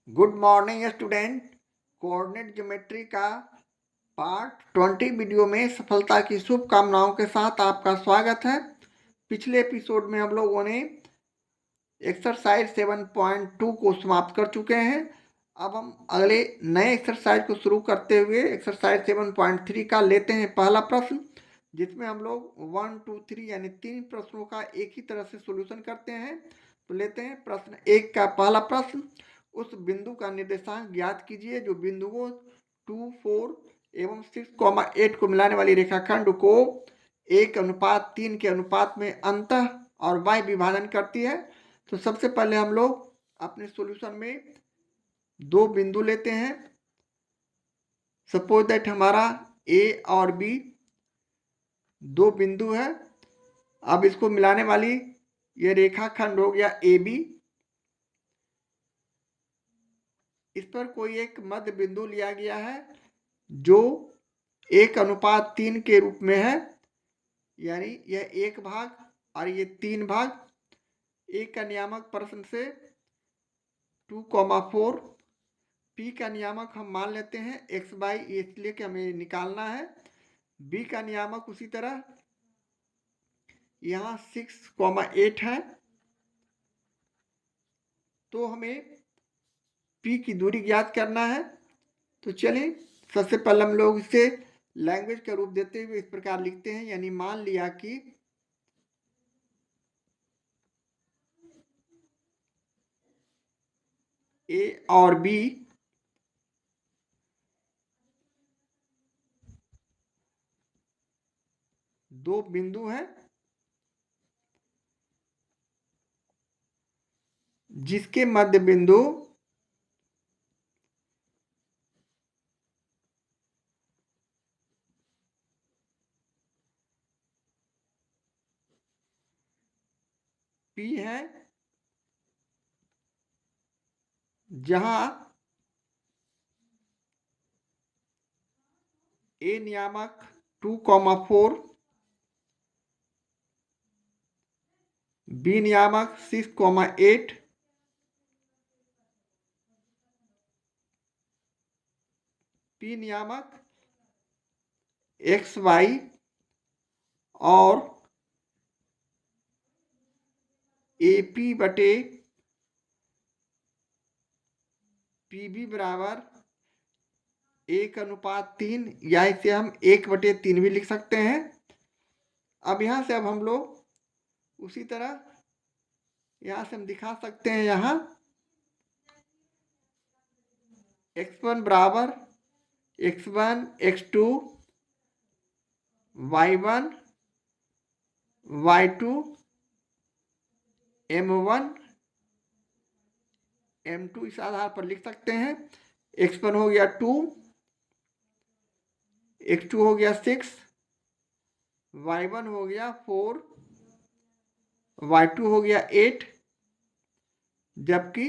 Good morning student. Coordinate geometry का part 20 video में सफलता की शुभकामनाओं के साथ आपका स्वागत है। पिछले एपिसोड में हम लोगों ने एक्सरसाइज 7.2 को समाप्त कर चुके हैं। अब हम अगले नए एक्सरसाइज को शुरू करते हुए एक्सरसाइज 7.3 का लेते हैं पहला प्रश्न, जिसमें हम लोग 1, 2, 3 यानी 3 प्रश्नों का एक ही तरह से सॉल्यूशन करते हैं। तो लेते हैं प्रश्न 1 का पहला प्रश्न। उस बिंदु का निर्देशांक ज्ञात कीजिए जो बिंदुओं 2, 4 एवं 6, 8 को मिलाने वाली रेखाखंड को 1:3 के अनुपात में अंतः और बाह्य विभाजन करती है। तो सबसे पहले हम लोग अपने सॉल्यूशन में दो बिंदु लेते हैं। सपोज दैट हमारा ए और बी दो बिंदु है। अब इसको मिलाने वाली ये रेखाखंड हो गया ए बी। इस पर कोई एक मध्य बिंदु लिया गया है जो 1:3 के रूप में है, यानी यह 1 भाग और ये 3 भाग। एक का नियामक प्रश्न से 2,4। पी का नियामक हम मान लेते हैं x/, इसलिए कि हमें निकालना है। बी का नियामक उसी तरह यहाँ 6,8 है। तो हमें पी की दूरी ज्ञात करना है। तो चलिए सबसे पहले हम लोग इसे लैंग्वेज का रूप देते हुए इस प्रकार लिखते हैं, यानी मान लिया कि ए और बी दो बिंदु हैं जिसके मध्य बिंदु P है, जहां ए नियामक 2,4, बी नियामक 6,8, पी नियामक XY और AP बटे PB बराबर 1:3, या इसे हम 1/3 भी लिख सकते हैं। अब यहाँ से अब हम लोग उसी तरह यहाँ से हम दिखा सकते हैं, यहाँ x1 बराबर x1, x2, y1, y2, m1, m2 इस आधार पर लिख सकते हैं। x1 हो गया 2, x2 हो गया 6, y1 हो गया 4, y2 हो गया 8, जबकि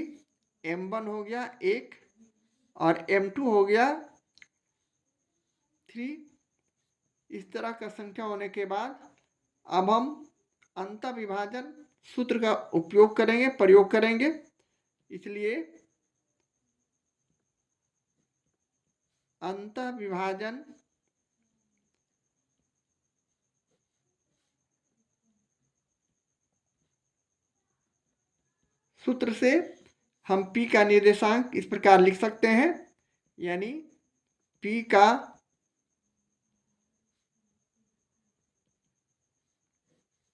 m1 हो गया 1 और m2 हो गया 3। इस तरह का संख्या होने के बाद अब हम अंतः विभाजन सूत्र का उपयोग करेंगे, प्रयोग करेंगे। इसलिए अंतः विभाजन सूत्र से हम P का निर्देशांक इस प्रकार लिख सकते हैं, यानी P का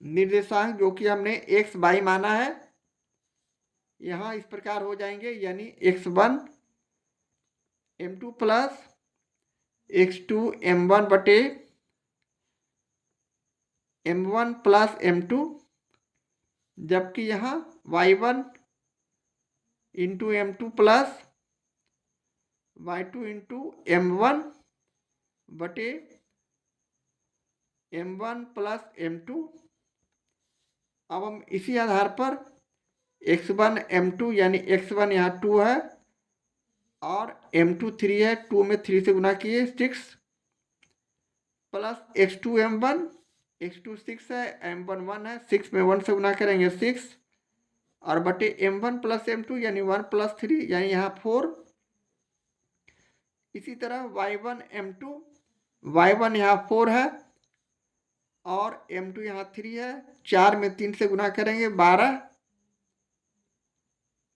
निर्देशांक जो कि हमने x/y माना है, यहाँ इस प्रकार हो जाएंगे, यानी x1 m2 plus x2 m1 बटे m1 प्लस m2, जबकि यहाँ y1 into m2 plus y2 into m1 बटे m1 प्लस m2। अब हम इसी आधार पर x1 m2 यानी x1 यहाँ 2 है और m2 3 है, 2 में 3 से गुना किए 6 प्लस x2 m1, x2 6 है, m1 1 है, 6 में 1 से गुना करेंगे 6 और बटे m1 प्लस m2 यानी 1 प्लस 3 यानी यहाँ 4। इसी तरह y1 m2, y1 यहाँ 4 है और m2 यहाँ 3 है। 4 में 3 से गुना करेंगे 12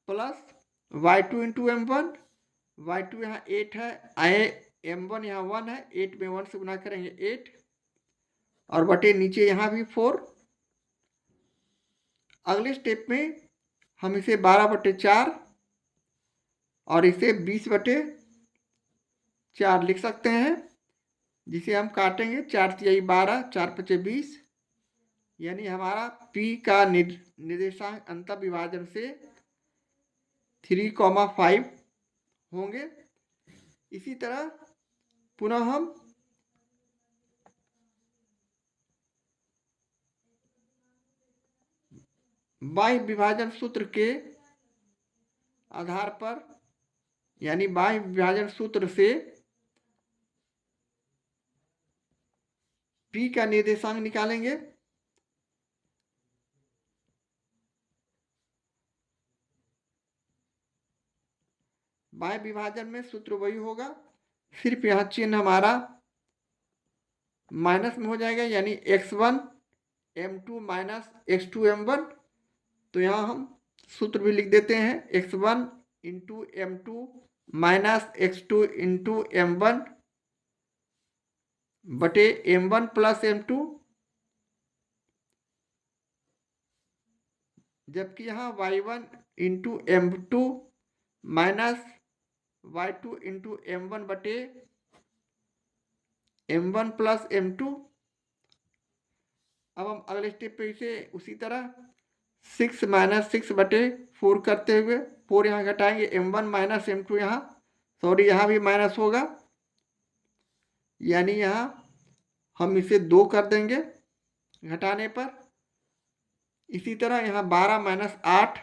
plus y2 into m1, y2 यहाँ 8 है, आए m1 यहाँ 1 है, 8 में 1 से गुना करेंगे 8 और बटे नीचे यहाँ भी 4। अगले स्टेप में हम इसे 12/4 और इसे 20/4 लिख सकते हैं, जिसे हम काटेंगे। 4 तिहाई 12, 4 पचे 20 यानी हमारा P का निर्देशांक अंतर विभाजन से 3,5 होंगे। इसी तरह पुनः हम बाह्य विभाजन सूत्र के आधार पर यानी बाह्य विभाजन सूत्र से P का निर्देशांक निकालेंगे। बाह्य विभाजन में सूत्र वही होगा, सिर्फ यहाँ चिन्ह हमारा माइनस में हो जाएगा, यानी x1 m2 minus x2 m1। तो यहाँ हम सूत्र भी लिख देते हैं, x1 into m2 minus x2 into m1 बटे m1 प्लस m2, जबकि यहाँ y1 into m2 minus y2 into m1 बटे m1 प्लस m2। अब हम अगले स्टेप पे इसे उसी तरह 6 माइनस 6/4 करते हुए 4 यहाँ घटाएंगे, m1 माइनस m2 यहाँ, सॉरी यहाँ भी माइनस होगा, यानी यहाँ हम इसे 2 कर देंगे घटाने पर। इसी तरह यहाँ 12 माइनस 8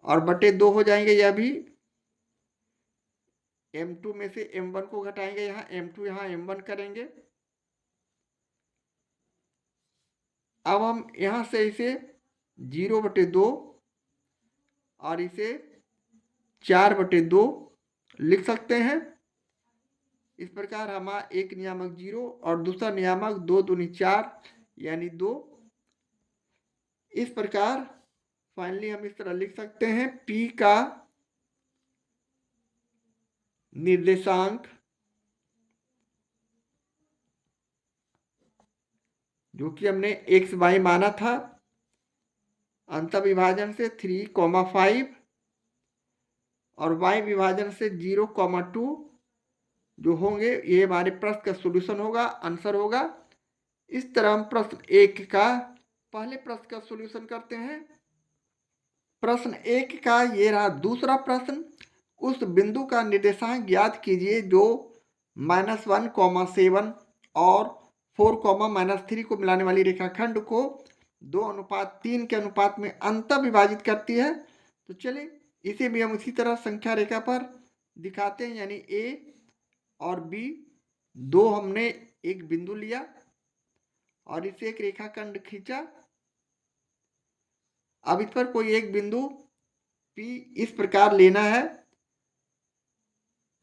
और बटे 2 हो जाएंगे, यह भी m2 में से m1 को घटाएंगे, यहाँ m2 यहाँ m1 करेंगे। अब हम यहाँ से इसे 0/2 और इसे 4/2 लिख सकते हैं। इस प्रकार हमारा एक नियामक 0 और दूसरा नियामक 2 दूनी 4 यानी 2। इस प्रकार फाइनली हम इस तरह लिख सकते हैं, P का निर्देशांक जो कि हमने x y माना था अंतर विभाजन से 3,5 और y विभाजन से 0,2 जो होंगे, ये हमारे प्रश्न का सॉल्यूशन होगा, आंसर होगा। इस तरह हम प्रश्न 1 का पहले प्रश्न का सॉल्यूशन करते हैं। प्रश्न 1 का ये रहा दूसरा प्रश्न। उस बिंदु का निर्देशांक ज्ञात कीजिए जो -1,7 और 4,-3 को मिलाने वाली रेखाखंड को 2:3 के अनुपात में अंतः विभाजित करती है। तो चलिए इसे भी हम उसी तरह संख्या रेखा पर दिखाते हैं, यानी A और B दो हमने एक बिंदु लिया और इसे एक रेखाखंड खींचा। अब इस पर कोई एक बिंदु P इस प्रकार लेना है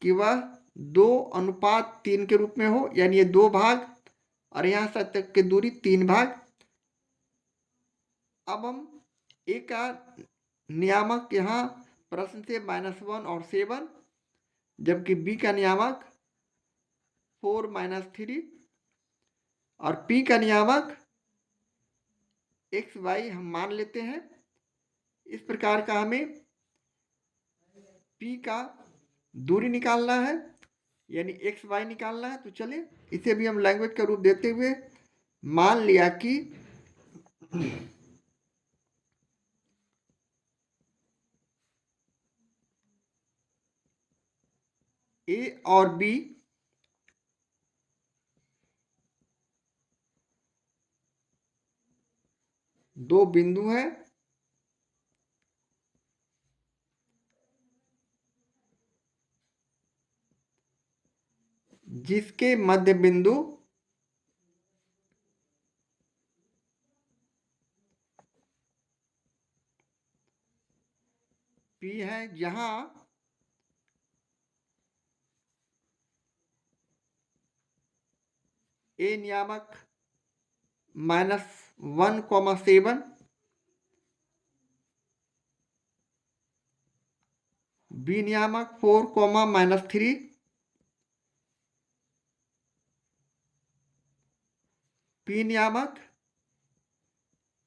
कि वह 2:3 के रूप में हो, यानी ये 2 भाग और यहाँ से तक की दूरी 3 भाग। अब हम A का नियामक यहाँ प्रश्न से -1 और 7, जबकि B का नियामक 4 - 3 और P का नियामक x y हम मान लेते हैं। इस प्रकार का हमें P का दूरी निकालना है, यानी x y निकालना है। तो चलिए इसे भी हम लैंग्वेज का रूप देते हुए मान लिया कि A और B दो बिंदु हैं जिसके मध्य बिंदु वही है जहां ए नियामक -1,7, बी नियामक 4, पी नियामक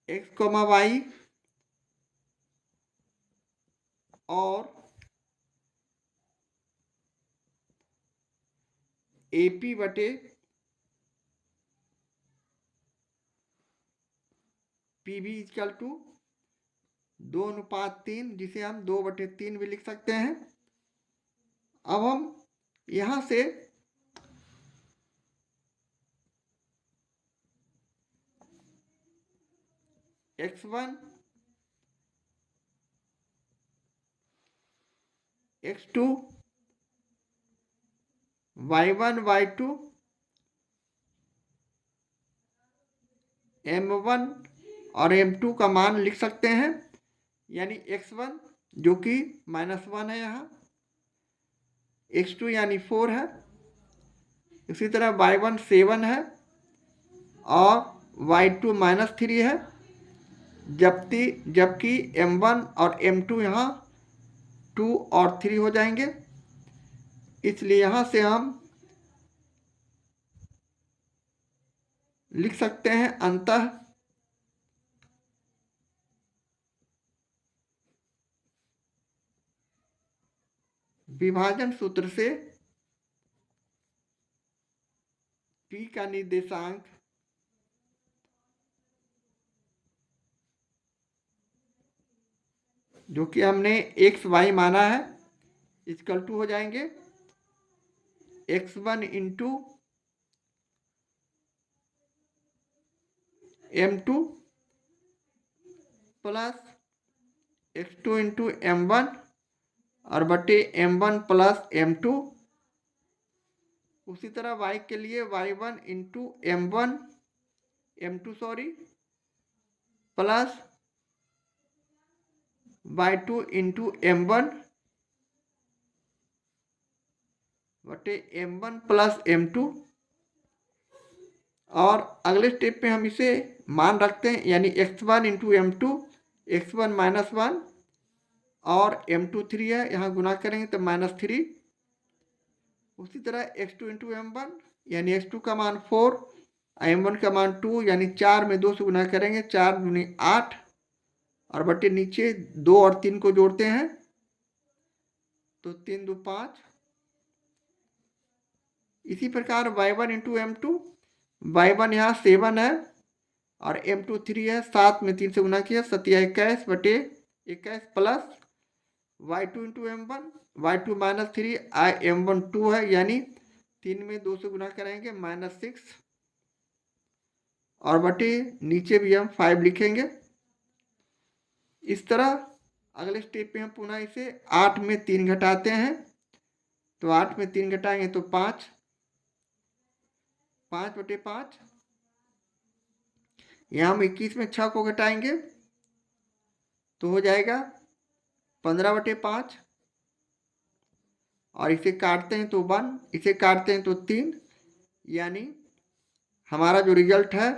x, y और AP बटे PB इक्वल टू 2:3, जिसे हम 2/3 भी लिख सकते हैं। अब हम यहां से x1, x2, y1, y2, m1 और m2 का मान लिख सकते हैं। यानी x1 जो कि -1 है, यहाँ x2 यानी 4 है, इसी तरह y1 7 है और y2 -3 है, जबकि m1 और m2 यहाँ 2 और 3 हो जाएंगे। इसलिए यहाँ से हम लिख सकते हैं अंतः विभाजन सूत्र से P का निर्देशांक जो कि हमने x y माना है इक्वल टू हो जाएंगे x1 into m2 plus x2 into m1 और बटे m1 प्लस m2। उसी तरह y के लिए y1 into m2 plus y2 into m1 बटे m1 प्लस m2। और अगले स्टेप पे हम इसे मान रखते हैं, यानी x1 इंटू m2, x1 -1 और m2 3 है, यहाँ गुना करेंगे तो -3। उसी तरह x2 इंटू m1 यानी x2 का मान 4, m1 का मान 2, यानी 4 में 2 से गुना करेंगे, 4 दूनी 8 और बटे नीचे 2 और 3 को जोड़ते हैं तो 3 2 5। इसी प्रकार y1 इंटू m2, y1 यहाँ 7 है और m2 3 है, 7 में 3 से गुना किया 7 21 बटे 21 plus y2 into m1, y2 -3 m1 2 है, यानी 3 में 2 से गुना करेंगे -6 और बटे नीचे भी हम 5 लिखेंगे। इस तरह अगले स्टेप पे हम पुनः इसे 8 में 3 घटाते हैं तो 8 में 3 घटाएंगे तो 5, 5 बटे 5। यहाँ हम 21 में 6 को घटाएंगे तो हो जाएगा 15 बटे 5 और इसे काटते हैं तो 1, इसे काटते हैं तो 3, यानी हमारा जो रिजल्ट है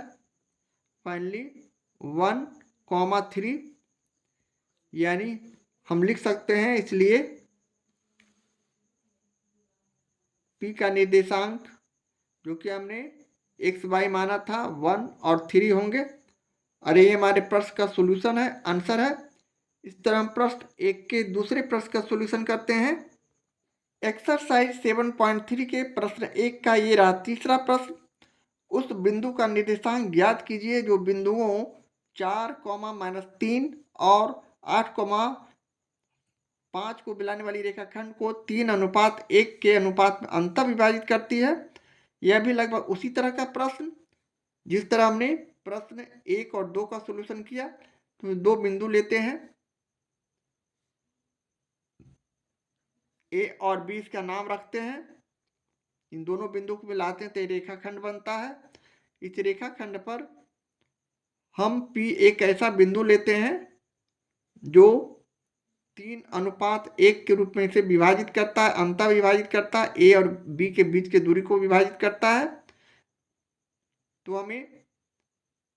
फाइनली 1,3, यानी हम लिख सकते हैं। इसलिए P का निर्देशांक जो कि हमने x y माना था 1 और 3 होंगे। अरे ये हमारे प्रश्न का सॉल्यूशन है, आंसर है। इस तरह हम प्रश्न 1 के दूसरे प्रश्न का सॉल्यूशन करते हैं। एक्सरसाइज 7.3 के प्रश्न 1 का ये रहा तीसरा प्रश्न। उस बिंदु का निर्देशांक ज्ञात कीजिए जो बिंदुओं 4, -3 और 8,5 को मिलाने वाली रेखाखंड को 3:1 के अनुपात में अंतर विभाजित करती है। यह भी लगभग उसी तरह का प्रश्न जिस तरह हमने प्रश्न 1 और 2 का सॉल्यूशन किया। तो 2 बिंदु लेते हैं, ए और बी इसका नाम रखते हैं, इन दोनों बिंदु को मिलाते हैं तो रेखाखंड बनता है। इस रेखाखंड पर हम P एक ऐसा बिंदु लेते हैं जो 3:1 के रूप में इसे विभाजित करता है, अंतः विभाजित करता है, ए और बी के बीच के दूरी को विभाजित करता है। तो हमें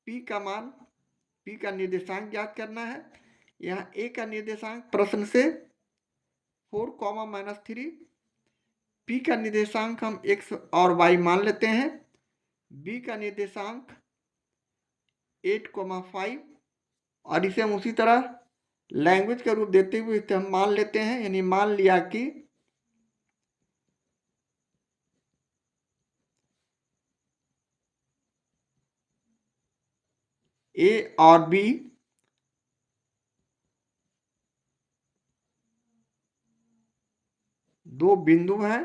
पी का मान, पी का निर्देशांक ज्ञात करना है। यहाँ ए का निर्देशांक प्रश्न से 4, -3, पी का निर्देशांक हम x और y मान लेते हैं, बी का निर्देशांक 8, 5 और इसे हम उसी तरह लैंग्वेज का रूप देते हुए इसे हम मान लेते हैं। यानी मान लिया कि ए और बी दो बिंदु हैं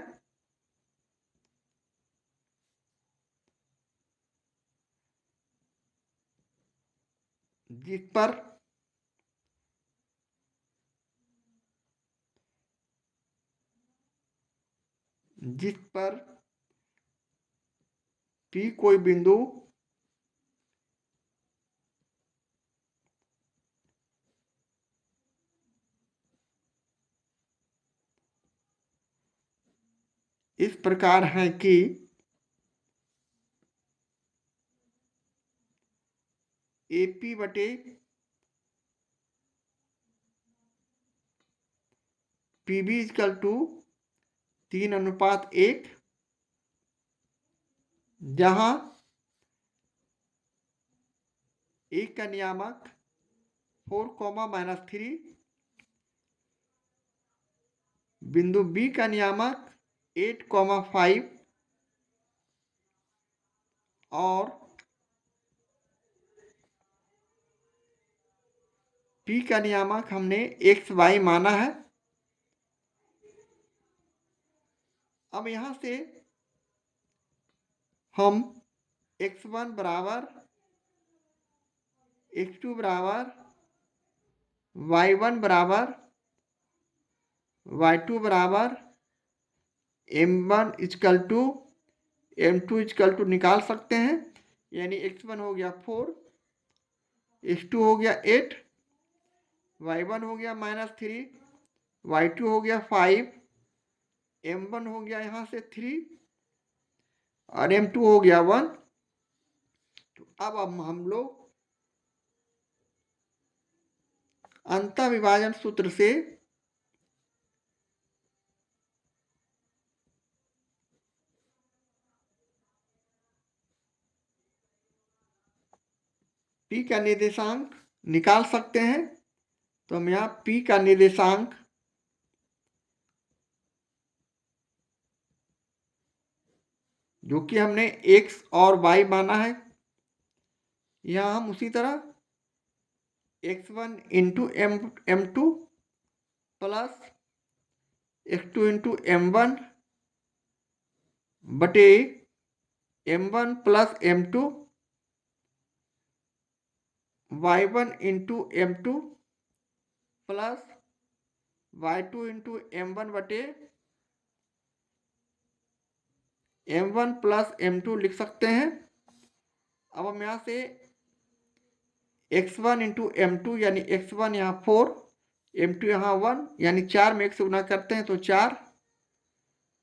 जिस पर पी कोई बिंदु इस प्रकार है कि AP बटे PB इक्वल टू 3:1, जहां ए का नियामक 4, -3, बिंदु बी का नियामक 8, 5 और पी का नियामक हमने XY माना है। अब यहां से हम x1 बराबर, x2 बराबर, y1 बराबर, y2 बराबर m1 equal to m2 equal to निकाल सकते हैं। यानी x1 हो गया 4, x2 हो गया 8, y1 हो गया -3, y2 हो गया 5, m1 हो गया यहाँ से 3 और m2 हो गया 1। तो अब हम लोग अंतः विभाजन सूत्र से P का निर्देशांक निकाल सकते हैं। तो हम यहाँ P का निर्देशांक जो कि हमने x और y माना है, यहाँ हम उसी तरह x1 into m2 plus x2 into m1 बटे m1 plus m2, y1 into m2 plus y2 into m1 बटे m1 प्लस m2 लिख सकते हैं। अब हम यहाँ से x1 इंटू m2 यानी x1 यहाँ 4, m2 यहाँ 1 यानी 4 में 1 से गुना करते हैं तो 4,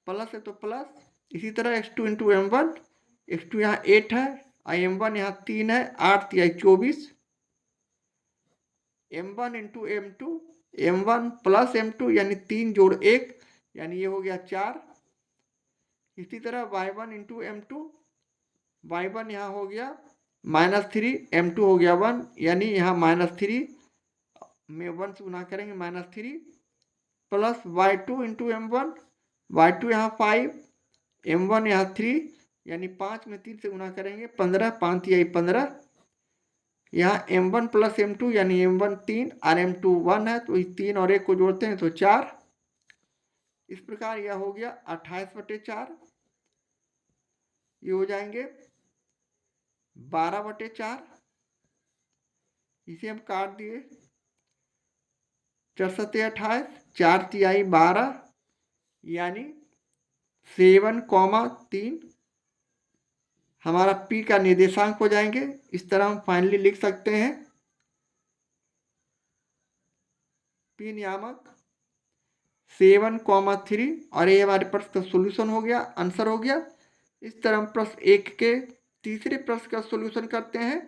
प्लस है तो प्लस। इसी तरह x2 इंटू m1, x2 यहाँ 8 है और m1 यहाँ 3 है, 8 या 24, m1 into m2, m1 plus m2 यानी 3 जोड़ 1 यानी ये हो गया 4। इसी तरह y1 इंटू m2, y1 यहाँ हो गया -3, m2 हो गया 1 यानी यहाँ -3 में 1 से गुना करेंगे -3 plus y2 into m1, y2 यहाँ 5, m1 यहाँ 3 यानी 5 में 3 से गुना करेंगे 15, 5 या 15, यहाँ m1 प्लस m2 यानी m1 3 और m2 1 है तो इस 3 और 1 को जोड़ते हैं तो 4। इस प्रकार यह हो गया 28/4। ये हो जाएंगे 12/4। इसे हम काट दिए, 4 सत्ते 28, 4 तिहाई 12 यानी 7, 3 हमारा P का निर्देशांक हो जाएंगे। इस तरह हम फाइनली लिख सकते हैं पी नियामक 7,3 और ये हमारे प्रश्न का सोल्यूशन हो गया, आंसर हो गया। इस तरह हम प्रश्न 1 के तीसरे प्रश्न का सोल्यूशन करते हैं।